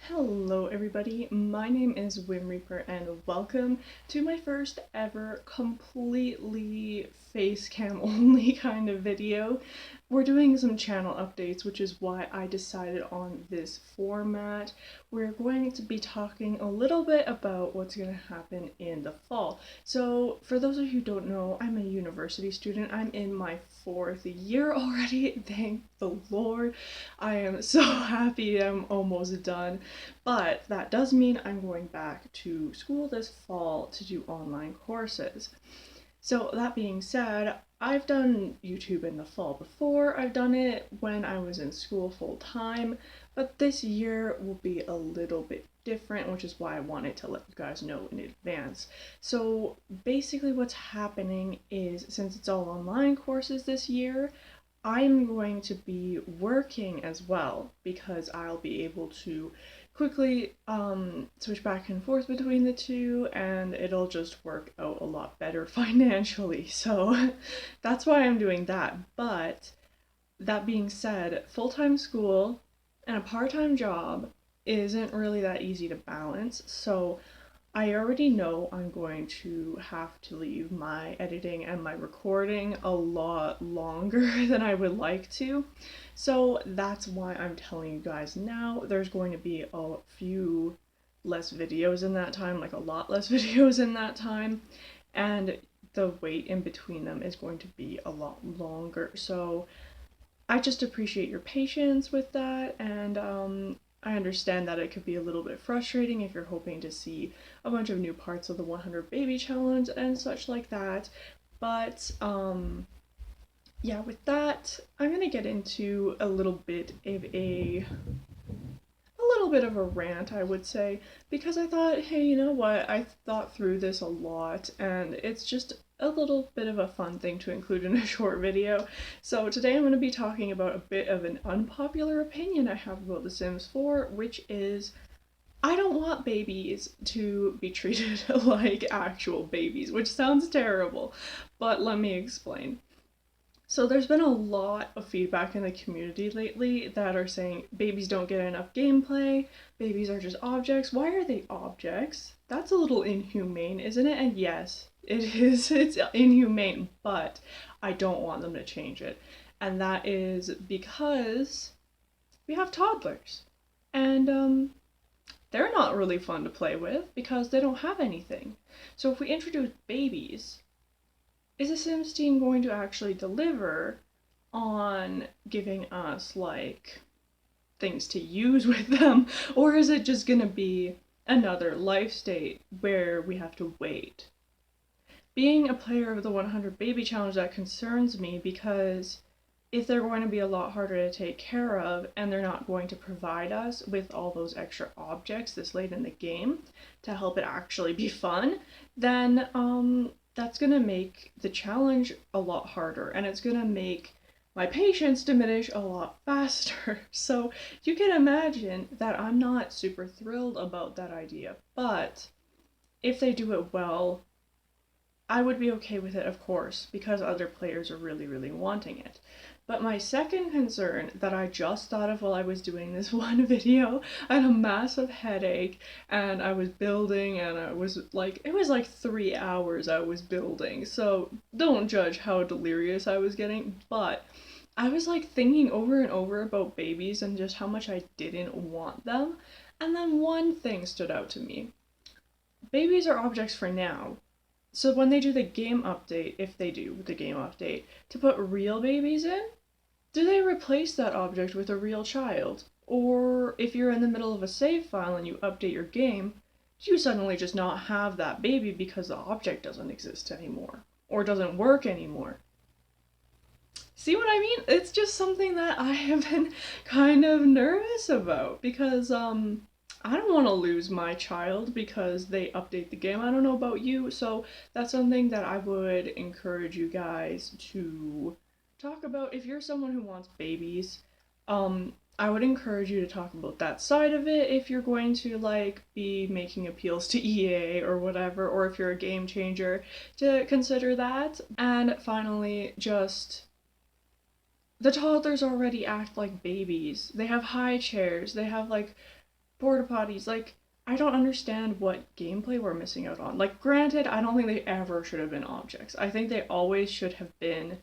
Hello everybody, my name is whimreaper and welcome to my first ever completely face cam only kind of video. We're doing some channel updates, which is why I decided on this format. We're going to be talking a little bit about what's going to happen in the fall. So for those of you who don't know, I'm a university student. I'm in my 4th year already, thank the Lord. I am so happy I'm almost done. But that does mean I'm going back to school this fall to do online courses. So that being said, I've done YouTube in the fall before. I've done it when I was in school full time, but this year will be a little bit different, which is why I wanted to let you guys know in advance. So basically what's happening is, since it's all online courses this year, I'm going to be working as well because I'll be able to quickly switch back and forth between the two, and it'll just work out a lot better financially. So that's why I'm doing that. But that being said, full-time school and a part-time job isn't really that easy to balance. So I already know I'm going to have to leave my editing and my recording a lot longer than I would like to. So that's why I'm telling you guys now. There's going to be a few less videos in that time, like a lot less videos in that time, and the wait in between them is going to be a lot longer. So I just appreciate your patience with that, and I understand that it could be a little bit frustrating if you're hoping to see a bunch of new parts of the 100 Baby Challenge and such like that. But yeah, with that, I'm gonna get into a little bit of a rant, I would say, because I thought, hey, you know what? I thought through this a lot, and it's just a little bit of a fun thing to include in a short video. So today I'm going to be talking about a bit of an unpopular opinion I have about The Sims 4, which is I don't want babies to be treated like actual babies, which sounds terrible, but let me explain. So there's been a lot of feedback in the community lately that are saying babies don't get enough gameplay, babies are just objects. Why are they objects? That's a little inhumane, isn't it? And yes, it is. It's inhumane, but I don't want them to change it. And that is because we have toddlers. And they're not really fun to play with because they don't have anything. So if we introduce babies, is the Sims team going to actually deliver on giving us, like, things to use with them? Or is it just gonna be another life state where we have to wait? Being a player of the 100 Baby Challenge, that concerns me because if they're going to be a lot harder to take care of and they're not going to provide us with all those extra objects this late in the game to help it actually be fun, then that's going to make the challenge a lot harder, and it's going to make my patience diminish a lot faster. So you can imagine that I'm not super thrilled about that idea, but if they do it well, I would be okay with it, of course, because other players are really, really wanting it. But my second concern that I just thought of while I was doing this one video, I had a massive headache and I was building, and it was like 3 hours I was building. So don't judge how delirious I was getting, but I was like thinking over and over about babies and just how much I didn't want them. And then one thing stood out to me. Babies are objects for now. So when they do the game update, if they do the game update, to put real babies in, do they replace that object with a real child? Or if you're in the middle of a save file and you update your game, do you suddenly just not have that baby because the object doesn't exist anymore? Or doesn't work anymore? See what I mean? It's just something that I have been kind of nervous about because, I don't want to lose my child because they update the game. I don't know about you, so that's something that I would encourage you guys to talk about. If you're someone who wants babies, I would encourage you to talk about that side of it if you're going to, like, be making appeals to EA or whatever, or if you're a game changer, to consider that. And finally, just the toddlers already act like babies. They have high chairs, they have like porta potties, like, I don't understand what gameplay we're missing out on. Like, granted, I don't think they ever should have been objects. I think they always should have been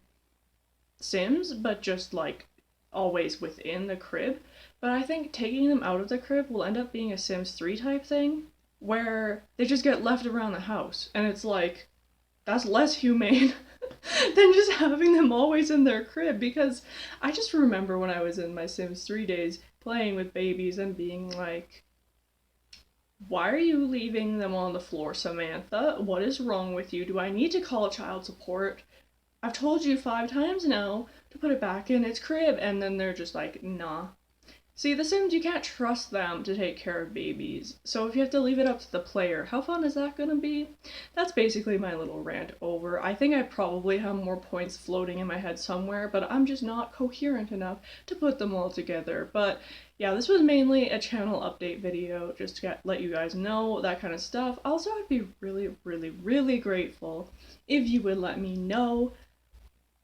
Sims, but just like always within the crib. But I think taking them out of the crib will end up being a Sims 3 type thing where they just get left around the house. And it's like, that's less humane than just having them always in their crib, because I just remember when I was in my Sims 3 days playing with babies and being like, why are you leaving them on the floor, Samantha? What is wrong with you? Do I need to call child support? I've told you 5 times now to put it back in its crib, and then they're just like, nah. See, The Sims, you can't trust them to take care of babies, so if you have to leave it up to the player, how fun is that gonna be? That's basically my little rant over. I think I probably have more points floating in my head somewhere, but I'm just not coherent enough to put them all together. But yeah, this was mainly a channel update video, just to let you guys know that kind of stuff. Also, I'd be really, really, really grateful if you would let me know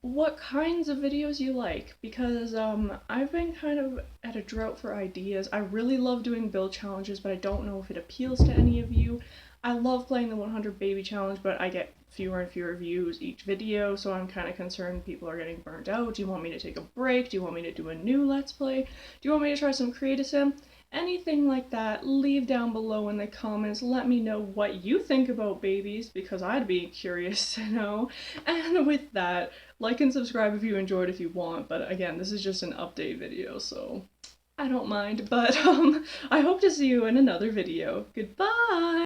what kinds of videos you like, because I've been kind of at a drought for ideas. I really love doing build challenges, but I don't know if it appeals to any of you. I love playing the 100 baby challenge, but I get fewer and fewer views each video, so I'm kind of concerned people are getting burnt out. Do you want me to take a break? Do you want me to do a new Let's Play? Do you want me to try some Create Sim? Anything like that, leave down below in the comments. Let me know what you think about babies, because I'd be curious to know. And with that, like and subscribe if you enjoyed if you want, but again, this is just an update video, so I don't mind. But I hope to see you in another video. Goodbye!